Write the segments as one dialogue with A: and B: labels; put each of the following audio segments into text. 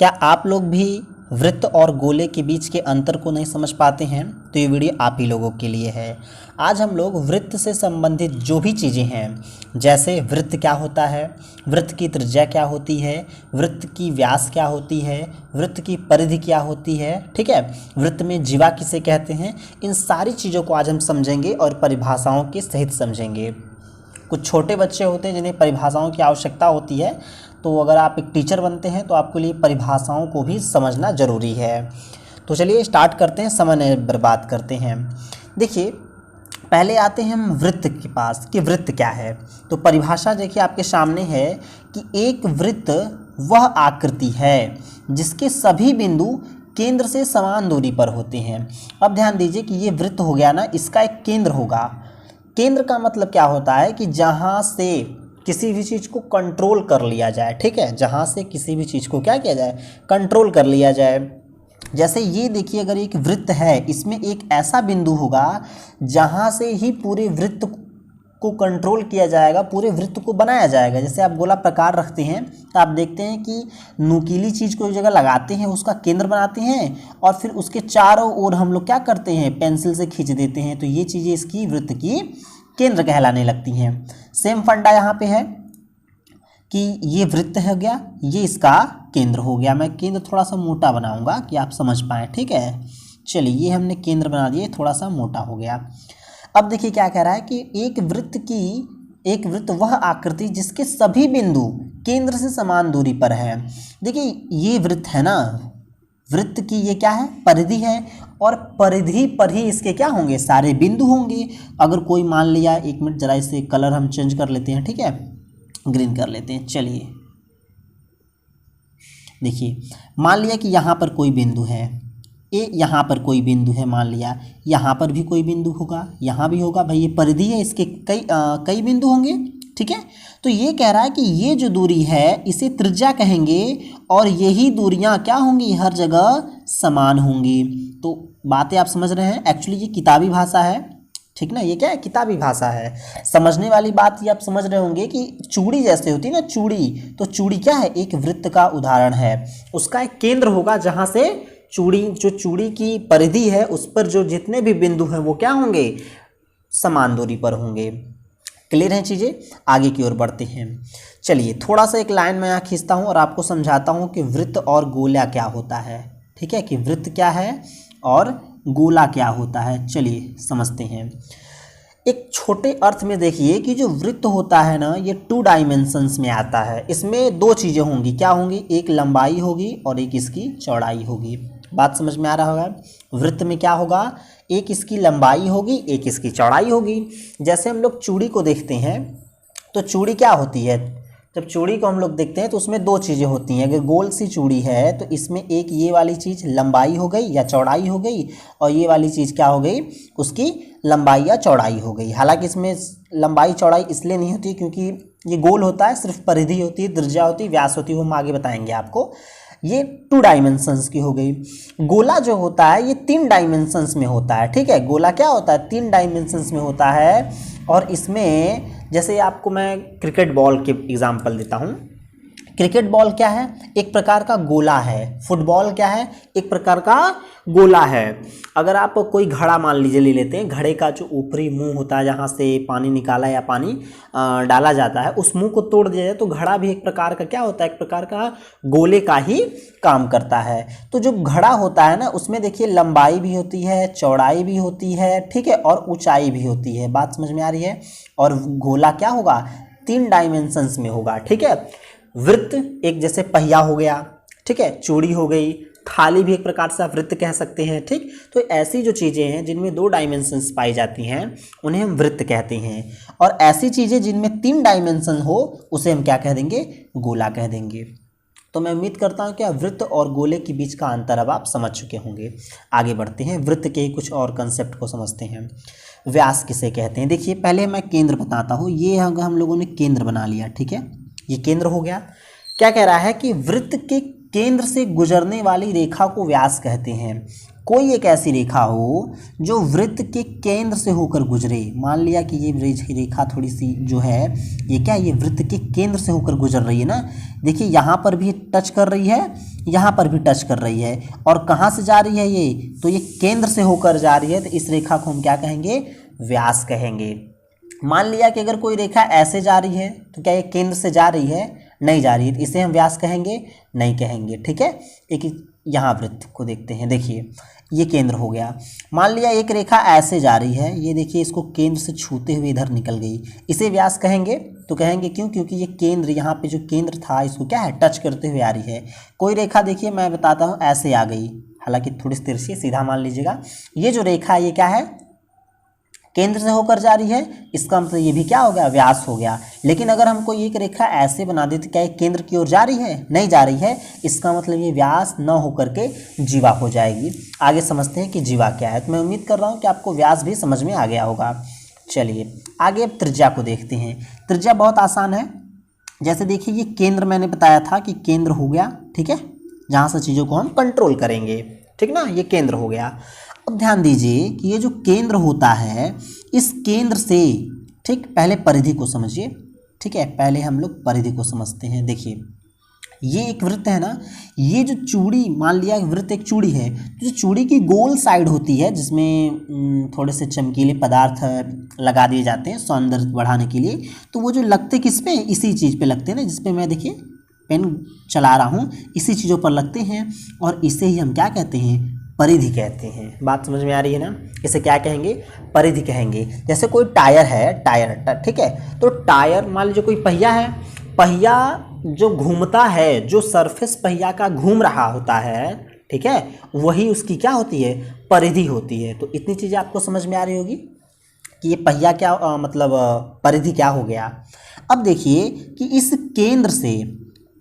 A: क्या आप लोग भी वृत्त और गोले के बीच के अंतर को नहीं समझ पाते हैं? तो ये वीडियो आप ही लोगों के लिए है। आज हम लोग वृत्त से संबंधित जो भी चीज़ें हैं, जैसे वृत्त क्या होता है, वृत्त की त्रिज्या क्या होती है, वृत्त की व्यास क्या होती है, वृत्त की परिधि क्या होती है, ठीक है, वृत्त में जीवा किसे कहते हैं, इन सारी चीज़ों को आज हम समझेंगे और परिभाषाओं के सहित समझेंगे। कुछ छोटे बच्चे होते हैं जिन्हें परिभाषाओं की आवश्यकता होती है, तो अगर आप एक टीचर बनते हैं तो आपके लिए परिभाषाओं को भी समझना ज़रूरी है। तो चलिए स्टार्ट करते हैं, समय नहीं बर्बाद करते हैं। देखिए, पहले आते हैं हम वृत्त के पास कि वृत्त क्या है। तो परिभाषा देखिए आपके सामने है कि एक वृत्त वह आकृति है जिसके सभी बिंदु केंद्र से समान दूरी पर होते हैं। अब ध्यान दीजिए कि ये वृत्त हो गया ना, इसका एक केंद्र होगा। केंद्र का मतलब क्या होता है कि जहाँ से किसी भी चीज़ को कंट्रोल कर लिया जाए, ठीक है, जहाँ से किसी भी चीज़ को क्या किया जाए, कंट्रोल कर लिया जाए। जैसे ये देखिए, अगर एक वृत्त है, इसमें एक ऐसा बिंदु होगा जहाँ से ही पूरे वृत्त को कंट्रोल किया जाएगा, पूरे वृत्त को बनाया जाएगा। जैसे आप गोला प्रकार रखते हैं तो आप देखते हैं कि नुकीली चीज़ को एक जगह लगाते हैं, उसका केंद्र बनाते हैं और फिर उसके चारों ओर हम लोग क्या करते हैं, पेंसिल से खींच देते हैं। तो ये चीज़ें इसकी वृत्त की केंद्र कहलाने लगती हैं। सेम फंडा यहाँ पे है कि ये वृत्त हो गया, ये इसका केंद्र हो गया। मैं केंद्र थोड़ा सा मोटा बनाऊंगा कि आप समझ पाएँ, ठीक है। चलिए, ये हमने केंद्र बना दिए, थोड़ा सा मोटा हो गया। अब देखिए क्या कह रहा है कि एक वृत्त वह आकृति जिसके सभी बिंदु केंद्र से समान दूरी पर है। देखिए, ये वृत्त है ना, वृत्त की ये क्या है, परिधि है, और परिधि पर ही इसके क्या होंगे, सारे बिंदु होंगे। अगर कोई मान लिया, एक मिनट जरा इसे कलर हम चेंज कर लेते हैं, ठीक है, ग्रीन कर लेते हैं। चलिए देखिए, मान लिया कि यहाँ पर कोई बिंदु है, यहाँ पर कोई बिंदु है, मान लिया यहाँ पर भी कोई बिंदु होगा, यहाँ भी होगा। भाई ये परिधि है, इसके कई बिंदु होंगे, ठीक है। तो ये कह रहा है कि ये जो दूरी है इसे त्रिज्या कहेंगे और यही दूरियां क्या होंगी, हर जगह समान होंगी। तो बातें आप समझ रहे हैं। एक्चुअली ये किताबी भाषा है, ठीक ना, ये क्या है, किताबी भाषा है। समझने वाली बात ये आप समझ रहे होंगे कि चूड़ी जैसे होती है ना, चूड़ी, तो चूड़ी क्या है, एक वृत्त का उदाहरण है। उसका एक केंद्र होगा जहाँ से चूड़ी की परिधि है, उस पर जो जितने भी बिंदु हैं वो क्या होंगे, समान दूरी पर होंगे। क्लियर हैं चीज़ें? आगे की ओर बढ़ते हैं। चलिए, थोड़ा सा एक लाइन मैं यहाँ खींचता हूँ और आपको समझाता हूँ कि वृत्त और गोला क्या होता है, ठीक है, कि वृत्त क्या है और गोला क्या होता है। चलिए समझते हैं। एक छोटे अर्थ में देखिए कि जो वृत्त होता है ना, ये 2 डायमेंशंस में आता है। इसमें 2 चीज़ें होंगी, क्या होंगी, एक लंबाई होगी और एक इसकी चौड़ाई होगी। बात समझ में आ रहा होगा। वृत्त में क्या होगा, एक इसकी लंबाई होगी, एक इसकी चौड़ाई होगी। जैसे हम लोग चूड़ी को देखते हैं तो चूड़ी क्या होती है, जब चूड़ी को हम लोग देखते हैं तो उसमें 2 चीज़ें होती हैं। अगर गोल सी चूड़ी है तो इसमें एक ये वाली चीज़ लंबाई हो गई या चौड़ाई हो गई, और ये वाली चीज़ क्या हो गई, उसकी लंबाई या चौड़ाई हो गई। हालांकि इसमें लंबाई चौड़ाई इसलिए नहीं होती क्योंकि ये गोल होता है, सिर्फ परिधि होती है, त्रिज्या होती है, व्यास होती है, वो हम आगे बताएंगे आपको। ये 2 डायमेंशंस की हो गई। गोला जो होता है ये 3 डायमेंशंस में होता है, ठीक है। गोला क्या होता है, 3 डायमेंशंस में होता है। और इसमें जैसे आपको मैं क्रिकेट बॉल के एग्जांपल देता हूँ। क्रिकेट बॉल क्या है, एक प्रकार का गोला है। फुटबॉल क्या है, एक प्रकार का गोला है। अगर आप कोई घड़ा मान लीजिए ले लेते हैं, घड़े का जो ऊपरी मुंह होता है जहाँ से पानी निकाला या पानी डाला जाता है, उस मुंह को तोड़ दिया जाए तो घड़ा भी एक प्रकार का क्या होता है, एक प्रकार का गोले का ही काम करता है। तो जो घड़ा होता है ना, उसमें देखिए लंबाई भी होती है, चौड़ाई भी होती है, ठीक है, और ऊंचाई भी होती है। बात समझ में आ रही है। और गोला क्या होगा, 3 डायमेंशंस में होगा, ठीक है। वृत्त एक जैसे पहिया हो गया, ठीक है, चूड़ी हो गई, थाली भी एक प्रकार से आप वृत्त कह सकते हैं, ठीक। तो ऐसी जो चीज़ें हैं जिनमें 2 डायमेंशंस पाई जाती हैं उन्हें हम वृत्त कहते हैं। और ऐसी चीज़ें जिनमें 3 डायमेंशन हो उसे हम क्या कह देंगे, गोला कह देंगे। तो मैं उम्मीद करता हूँ कि वृत्त और गोले के बीच का अंतर अब आप समझ चुके होंगे। आगे बढ़ते हैं, वृत्त के कुछ और कंसेप्ट को समझते हैं। व्यास किसे कहते हैं, देखिए पहले मैं केंद्र बताता हूँ। ये हम लोगों ने केंद्र बना लिया, ठीक है, ये केंद्र हो गया। क्या कह रहा है कि वृत्त के केंद्र से गुजरने वाली रेखा को व्यास कहते हैं। कोई एक ऐसी रेखा हो जो वृत्त के केंद्र से होकर गुजरे। मान लिया कि ये रेखा थोड़ी सी जो है ये क्या है, ये वृत्त के केंद्र से होकर गुजर रही है ना। देखिए यहाँ पर भी टच कर रही है, यहाँ पर भी टच कर रही है, और कहाँ से जा रही है ये, तो ये केंद्र से होकर जा रही है। तो इस रेखा को हम क्या कहेंगे, व्यास कहेंगे। मान लिया कि अगर कोई रेखा ऐसे जा रही है तो क्या ये केंद्र से जा रही है, नहीं जा रही है, तो इसे हम व्यास कहेंगे, नहीं कहेंगे। ठीक है, एक यहाँ वृत्त को देखते हैं। देखिए ये केंद्र हो गया। मान लिया एक रेखा ऐसे जा रही है, ये देखिए इसको केंद्र से छूते हुए इधर निकल गई, इसे व्यास कहेंगे। तो कहेंगे क्यों, क्योंकि ये केंद्र, यहाँ पे जो केंद्र था इसको क्या है, टच करते हुए आ रही है। कोई रेखा देखिए मैं बताता हूँ ऐसे आ गई, हालांकि थोड़ी सी तिरछी, सीधा मान लीजिएगा। ये जो रेखा है ये क्या है, केंद्र से होकर जा रही है, इसका मतलब ये भी क्या हो गया, व्यास हो गया। लेकिन अगर हमको एक रेखा ऐसे बना दे तो क्या ये केंद्र की ओर जा रही है, नहीं जा रही है, इसका मतलब ये व्यास न होकर के जीवा हो जाएगी। आगे समझते हैं कि जीवा क्या है। तो मैं उम्मीद कर रहा हूँ कि आपको व्यास भी समझ में आ गया होगा। चलिए आगे अब त्रिज्या को देखते हैं। त्रिज्या बहुत आसान है। जैसे देखिए ये केंद्र मैंने बताया था कि केंद्र हो गया, ठीक है, जहाँ से चीज़ों को हम कंट्रोल करेंगे, ठीक ना, ये केंद्र हो गया। अब ध्यान दीजिए कि ये जो केंद्र होता है, इस केंद्र से, ठीक, पहले परिधि को समझिए। ठीक है, पहले हम लोग परिधि को समझते हैं। देखिए ये एक वृत्त है ना, ये जो चूड़ी, मान लिया वृत्त एक चूड़ी है, तो जो चूड़ी की गोल साइड होती है जिसमें थोड़े से चमकीले पदार्थ लगा दिए जाते हैं सौंदर्य बढ़ाने के लिए, तो वो जो लगते किस पे, इसी चीज़ पे लगते हैं ना, जिस पे मैं देखिए पेन चला रहा हूँ, इसी चीज़ों पर लगते हैं, और इसे ही हम क्या कहते हैं, परिधि कहते हैं। बात समझ में आ रही है ना, इसे क्या कहेंगे, परिधि कहेंगे। जैसे कोई टायर है, टायर, ठीक है, तो टायर, मान लीजिए कोई पहिया है, पहिया जो घूमता है, जो सरफेस पहिया का घूम रहा होता है, ठीक है, वही उसकी क्या होती है, परिधि होती है। तो इतनी चीज़ें आपको समझ में आ रही होगी कि ये पहिया क्या मतलब परिधि क्या हो गया। अब देखिए कि इस केंद्र से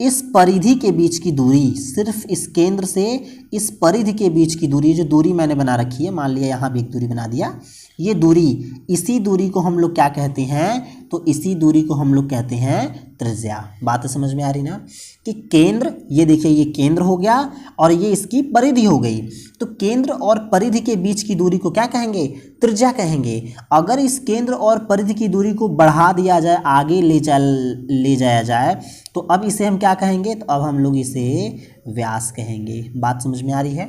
A: इस परिधि के बीच की दूरी, सिर्फ इस केंद्र से इस परिधि के बीच की दूरी, जो दूरी मैंने बना रखी है, मान लिया यहाँ भी एक दूरी बना दिया, ये दूरी, इसी दूरी को हम लोग क्या कहते हैं, तो इसी दूरी को हम लोग कहते हैं त्रिज्या। बात समझ में आ रही ना, कि केंद्र, ये देखिए ये केंद्र हो गया और ये इसकी परिधि हो गई, तो केंद्र और परिधि के बीच की दूरी को क्या कहेंगे, त्रिज्या कहेंगे। अगर इस केंद्र और परिधि की दूरी को बढ़ा दिया जाए, आगे ले जाया जाए, तो अब इसे हम क्या कहेंगे, तो अब हम लोग इसे व्यास कहेंगे। बात समझ में आ रही है,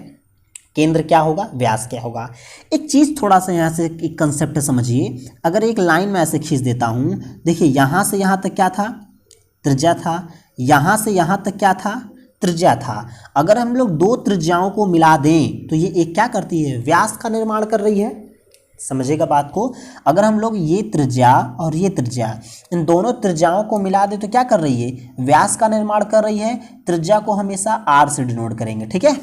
A: केंद्र क्या होगा, व्यास क्या होगा। एक चीज़ थोड़ा सा यहाँ से एक कंसेप्ट समझिए। अगर एक लाइन में ऐसे खींच देता हूँ, देखिए यहाँ से यहाँ तक क्या था, त्रिज्या था, यहाँ से यहाँ तक क्या था, त्रिज्या था। अगर हम लोग दो त्रिज्याओं को मिला दें तो ये एक क्या करती है, व्यास का निर्माण कर रही है। समझिएगा बात को। अगर हम लोग ये त्रिज्या और ये त्रिज्या, इन दोनों त्रिज्याओं को मिला दे तो क्या कर रही है, व्यास का निर्माण कर रही है। त्रिज्या को हमेशा आर से डिनोट करेंगे, ठीक है,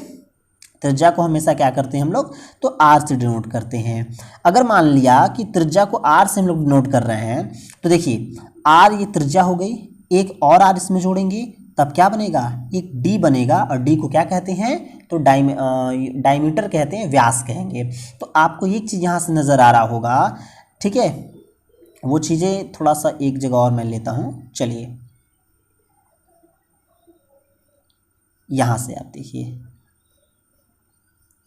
A: त्रिज्या को हमेशा क्या करते हैं हम लोग, तो आर से डिनोट करते हैं। अगर मान लिया कि त्रिज्या को आर से हम लोग डिनोट कर रहे हैं, तो देखिए आर ये त्रिज्या हो गई, एक और आर इसमें जोड़ेंगे तब क्या बनेगा, एक डी बनेगा, और डी को क्या कहते हैं, तो डायमीटर कहते हैं, व्यास कहेंगे। तो आपको एक चीज़ यहाँ से नज़र आ रहा होगा, ठीक है, वो चीज़ें थोड़ा सा एक जगह और मैं लेता हूँ। चलिए यहाँ से आप देखिए,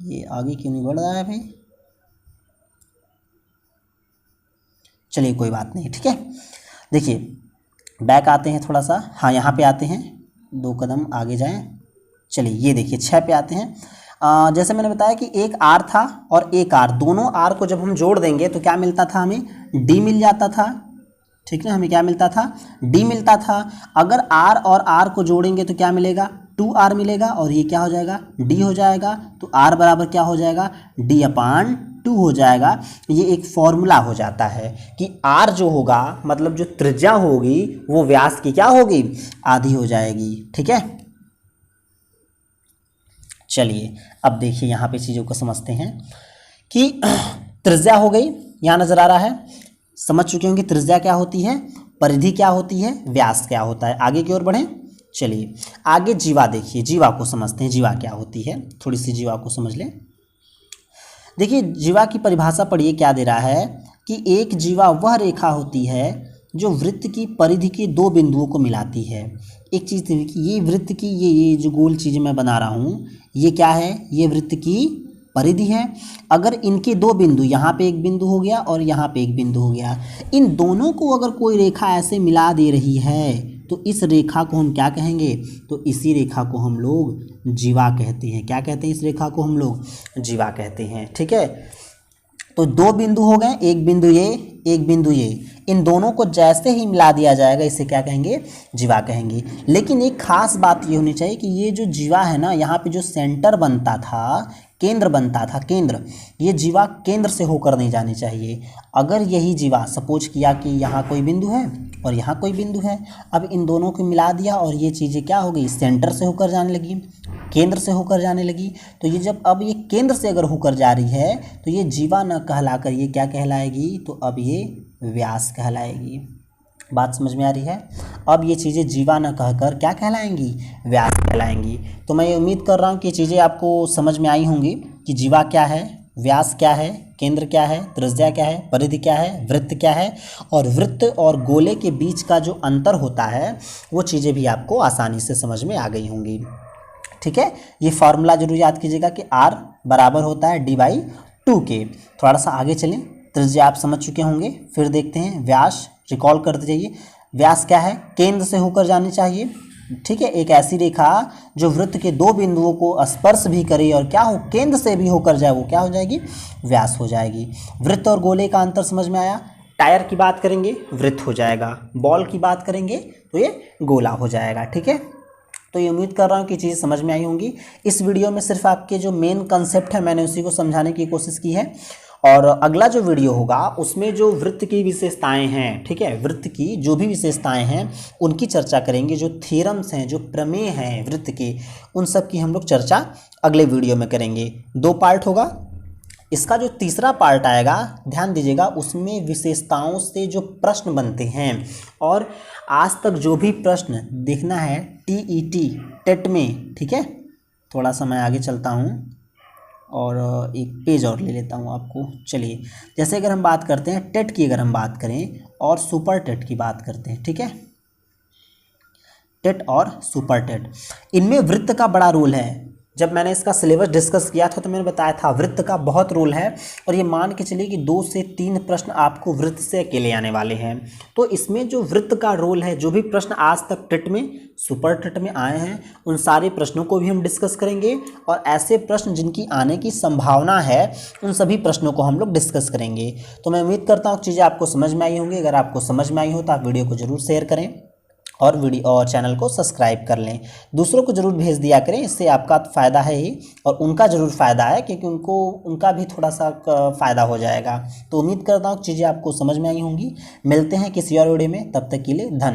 A: ये आगे क्यों नहीं बढ़ रहा है भाई, चलिए कोई बात नहीं, ठीक है। देखिए बैक आते हैं थोड़ा सा, हाँ यहाँ पे आते हैं, 2 कदम आगे जाएं। चलिए ये देखिए 6 पे आते हैं। जैसे मैंने बताया कि एक आर था और एक आर, दोनों आर को जब हम जोड़ देंगे तो क्या मिलता था, हमें डी मिल जाता था, ठीक ना, हमें क्या मिलता था, डी मिलता था। अगर आर और आर को जोड़ेंगे तो क्या मिलेगा, 2r मिलेगा, और ये क्या हो जाएगा, d हो जाएगा। तो r बराबर क्या हो जाएगा, d/2 हो जाएगा। ये एक फॉर्मूला हो जाता है कि r जो होगा, मतलब जो त्रिज्या होगी वो व्यास की क्या होगी, आधी हो जाएगी, ठीक है। चलिए अब देखिए यहाँ पे चीज़ों को समझते हैं कि त्रिज्या हो गई, यहाँ नज़र आ रहा है, समझ चुके होंगे त्रिज्या क्या होती है, परिधि क्या होती है, व्यास क्या होता है। आगे की ओर बढ़ें। चलिए आगे जीवा देखिए, जीवा को समझते हैं, जीवा क्या होती है, थोड़ी सी जीवा को समझ लें। देखिए जीवा की परिभाषा पढ़िए, क्या दे रहा है कि एक जीवा वह रेखा होती है जो वृत्त की परिधि के 2 बिंदुओं को मिलाती है। एक चीज़ देखिए, ये वृत्त की ये जो गोल चीज़ मैं बना रहा हूँ, ये क्या है, ये वृत्त की परिधि है। अगर इनके दो बिंदु, यहाँ पे एक बिंदु हो गया और यहाँ पे एक बिंदु हो गया, इन दोनों को अगर कोई रेखा ऐसे मिला दे रही है तो इस रेखा को हम क्या कहेंगे? तो इसी रेखा को हम लोग जीवा कहते हैं। क्या कहते हैं? इस रेखा को हम लोग जीवा कहते हैं। ठीक है, तो दो बिंदु हो गए, एक बिंदु ये, एक बिंदु ये, इन दोनों को जैसे ही मिला दिया जाएगा इसे क्या कहेंगे? जीवा कहेंगे। लेकिन एक खास बात ये होनी चाहिए कि ये जो जीवा है ना, यहाँ पे जो सेंटर बनता था, केंद्र बनता था, केंद्र, ये जीवा केंद्र से होकर नहीं जानी चाहिए। अगर यही जीवा सपोज किया कि यहाँ कोई बिंदु है और यहाँ कोई बिंदु है, अब इन दोनों को मिला दिया और ये चीज़ें क्या हो गई? सेंटर से होकर जाने लगी, केंद्र से होकर जाने लगी। तो ये जब अब ये केंद्र से अगर होकर जा रही है तो ये जीवा न कहलाकर ये क्या कहलाएगी? तो अब ये व्यास कहलाएगी। बात समझ में आ रही है? अब ये चीज़ें जीवा न कहकर क्या कहलाएंगी? व्यास कहलाएंगी। तो मैं ये उम्मीद कर रहा हूँ कि ये चीज़ें आपको समझ में आई होंगी कि जीवा क्या है, व्यास क्या है, केंद्र क्या है, त्रिज्या क्या है, परिधि क्या है, वृत्त क्या है, और वृत्त और गोले के बीच का जो अंतर होता है वो चीज़ें भी आपको आसानी से समझ में आ गई होंगी। ठीक है, ये फार्मूला जरूर याद कीजिएगा कि R बराबर होता है d/2 के। थोड़ा सा आगे चलें, त्रिज्या आप समझ चुके होंगे, फिर देखते हैं व्यास। रिकॉल करते जाइए, व्यास क्या है? केंद्र से होकर जानी चाहिए। ठीक है, एक ऐसी रेखा जो वृत्त के दो बिंदुओं को स्पर्श भी करे और क्या हो? केंद्र से भी होकर जाए, वो क्या हो जाएगी? व्यास हो जाएगी। वृत्त और गोले का अंतर समझ में आया? टायर की बात करेंगे वृत्त हो जाएगा, बॉल की बात करेंगे तो ये गोला हो जाएगा। ठीक है, तो ये उम्मीद कर रहा हूँ कि चीज़ें समझ में आई होंगी। इस वीडियो में सिर्फ आपके जो मेन कंसेप्ट है मैंने उसी को समझाने की कोशिश की है, और अगला जो वीडियो होगा उसमें जो वृत्त की विशेषताएं हैं, ठीक है, वृत्त की जो भी विशेषताएं हैं उनकी चर्चा करेंगे। जो थ्योरम्स हैं, जो प्रमेय हैं वृत्त के, उन सब की हम लोग चर्चा अगले वीडियो में करेंगे। 2 पार्ट होगा। इसका जो तीसरा पार्ट आएगा, ध्यान दीजिएगा, उसमें विशेषताओं से जो प्रश्न बनते हैं, और आज तक जो भी प्रश्न देखना है TET टेट में, ठीक है, थोड़ा सा मैं आगे चलता हूँ और एक पेज और ले लेता हूँ आपको। चलिए, जैसे अगर हम बात करते हैं टेट की, अगर हम बात करें और सुपर टेट की बात करते हैं, ठीक है, टेट और सुपर टेट, इनमें वृत्त का बड़ा रोल है। जब मैंने इसका सिलेबस डिस्कस किया था तो मैंने बताया था वृत्त का बहुत रोल है, और ये मान के चलिए कि 2 से 3 प्रश्न आपको वृत्त से अकेले आने वाले हैं। तो इसमें जो वृत्त का रोल है, जो भी प्रश्न आज तक टेट में, सुपर टेट में आए हैं, उन सारे प्रश्नों को भी हम डिस्कस करेंगे, और ऐसे प्रश्न जिनकी आने की संभावना है उन सभी प्रश्नों को हम लोग डिस्कस करेंगे। तो मैं उम्मीद करता हूँ चीज़ें आपको समझ में आई होंगी। अगर आपको समझ में आई हो तो आप वीडियो को ज़रूर शेयर करें और चैनल को सब्सक्राइब कर लें। दूसरों को ज़रूर भेज दिया करें, इससे आपका फ़ायदा है ही और उनका ज़रूर फ़ायदा है, क्योंकि उनका भी थोड़ा सा फ़ायदा हो जाएगा। तो उम्मीद करता हूँ चीज़ें आपको समझ में आई होंगी। मिलते हैं किसी और वीडियो में, तब तक के लिए धन्यवाद।